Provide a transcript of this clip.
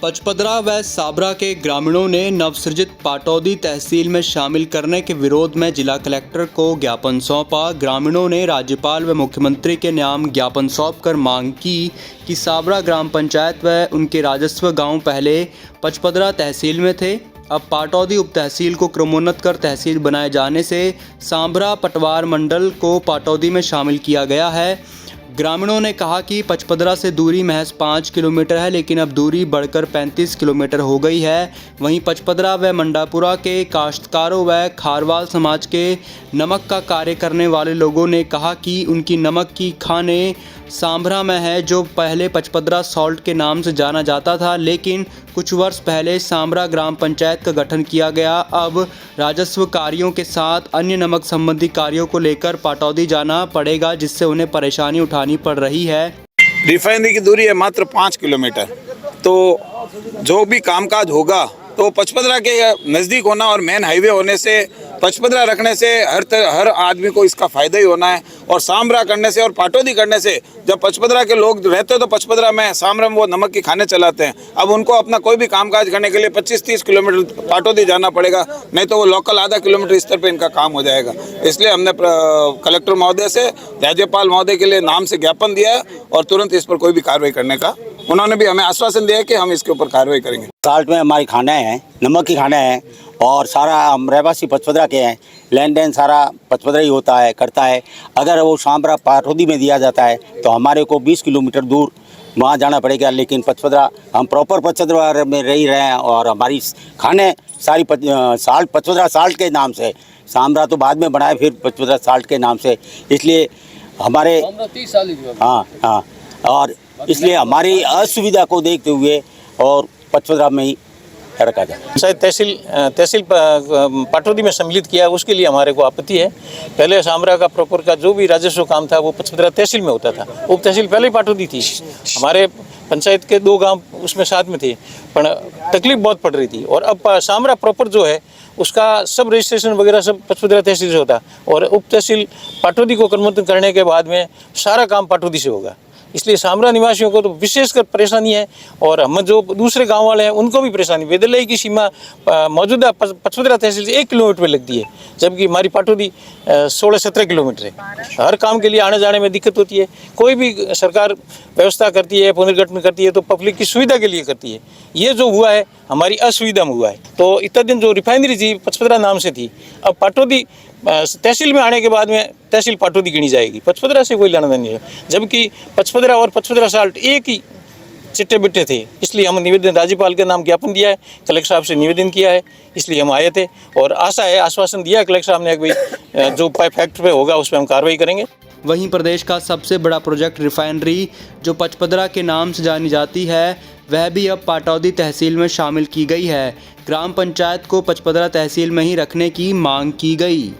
पचपदरा व साबरा के ग्रामीणों ने नवसृजित पाटौदी तहसील में शामिल करने के विरोध में जिला कलेक्टर को ज्ञापन सौंपा। ग्रामीणों ने राज्यपाल व मुख्यमंत्री के नाम ज्ञापन सौंपकर मांग की कि साबरा ग्राम पंचायत व उनके राजस्व गांव पहले पचपदरा तहसील में थे। अब पाटौदी उप तहसील को क्रमोन्नत कर तहसील बनाए जाने से सांभरा पटवार मंडल को पाटौदी में शामिल किया गया है। ग्रामीणों ने कहा कि पचपदरा से दूरी महज 5 किलोमीटर है, लेकिन अब दूरी बढ़कर 35 किलोमीटर हो गई है। वहीं पचपदरा व मंडापुरा के काश्तकारों व खारवाल समाज के नमक का कार्य करने वाले लोगों ने कहा कि उनकी नमक की खाने सांभरा में है, जो पहले पचपदरा सॉल्ट के नाम से जाना जाता था, लेकिन कुछ वर्ष पहले सांभरा ग्राम पंचायत का गठन किया गया। अब राजस्व कार्यों के साथ अन्य नमक संबंधी कार्यों को लेकर पाटौदी जाना पड़ेगा, जिससे उन्हें परेशानी उठानी पड़ रही है। रिफाइनरी की दूरी है मात्र 5 किलोमीटर, तो जो भी कामकाज होगा तो पचपदरा के नज़दीक होना और मेन हाईवे होने से पचपदरा रखने से हर आदमी को इसका फ़ायदा ही होना है। और सांभरा करने से और पाटौदी करने से जब पचपदरा के लोग रहते हैं तो पचपदरा में सांभरा में वो नमक की खाने चलाते हैं। अब उनको अपना कोई भी कामकाज करने के लिए 25-30 किलोमीटर पाटौदी जाना पड़ेगा, नहीं तो वो लोकल आधा किलोमीटर इस तरह पे इनका काम हो जाएगा। इसलिए हमने कलेक्टर महोदय से राज्यपाल महोदय के लिए नाम से ज्ञापन दिया है और तुरंत इस पर कोई भी कार्रवाई करने का उन्होंने भी हमें आश्वासन दिया है कि हम इसके ऊपर कार्रवाई करेंगे। साल्ट में हमारी खाना है, नमक की खाना है और सारा हम रहवासी पचपदरा के हैं। लेन देन सारा पचपदरा ही होता है, करता है। अगर वो सांभरा पाटौदी में दिया जाता है तो हमारे को 20 किलोमीटर दूर वहाँ जाना पड़ेगा, लेकिन पचपदरा हम प्रॉपर पचपदरा में रह रहे हैं और हमारी खाने सारी साल्ट पचपदरा साल्ट के नाम से, सांभरा तो बाद में बनाए फिर पचपदरा साल्ट के नाम से। इसलिए हमारे हाँ और इसलिए हमारी असुविधा को देखते हुए और पचपदरा में ही रखा जाए। शायद तहसील पाटौदी में सम्मिलित किया, उसके लिए हमारे को आपत्ति है। पहले सांभरा का प्रॉपर का जो भी राजस्व काम था वो पचपदरा तहसील में होता था। उप तहसील पहले ही पाटौदी थी। हमारे पंचायत के 2 गांव उसमें साथ में थे, पर तकलीफ बहुत पड़ रही थी। और अब सांभरा प्रॉपर जो है उसका सब रजिस्ट्रेशन वगैरह सब पचपदरा तहसील से होता, और उप तहसील पाटौदी को क्रमोन्नत करने के बाद में सारा काम पाटौदी से होगा। इसलिए सांभरा निवासियों को तो विशेषकर परेशानी है, और हम जो दूसरे गांव वाले हैं उनको भी परेशानी। वेदलई की सीमा मौजूदा पचपदरा तहसील से 1 किलोमीटर पर लगती है, जबकि हमारी पाटौदी 16-17 किलोमीटर है। हर काम के लिए आने जाने में दिक्कत होती है। कोई भी सरकार व्यवस्था करती है, पुनर्गठन करती है, तो पब्लिक की सुविधा के लिए करती है। ये जो हुआ है हमारी असुविधा में हुआ है। तो इतना दिन जो रिफाइनरी थी पचपदरा नाम से थी, अब पाटौदी तहसील में आने के बाद में तहसील पाटौदी गिनी जाएगी, पचपदरा से कोई लेना नहीं है। जबकि पचपदरा और पचपदरा साल्ट एक ही चिट्टे बिट्टे थे। इसलिए हम निवेदन राज्यपाल के नाम ज्ञापन दिया है, कलेक्टर साहब से निवेदन किया है, इसलिए हम आए थे। और आशा है, आश्वासन दिया कलेक्टर साहब ने कि भाई जो फैक्ट पे होगा उस पर हम कार्रवाई करेंगे। वहीं प्रदेश का सबसे बड़ा प्रोजेक्ट रिफाइनरी जो पचपदरा के नाम से जानी जाती है, वह भी अब पाटौदी तहसील में शामिल की गई है। ग्राम पंचायत को पचपदरा तहसील में ही रखने की मांग की गई।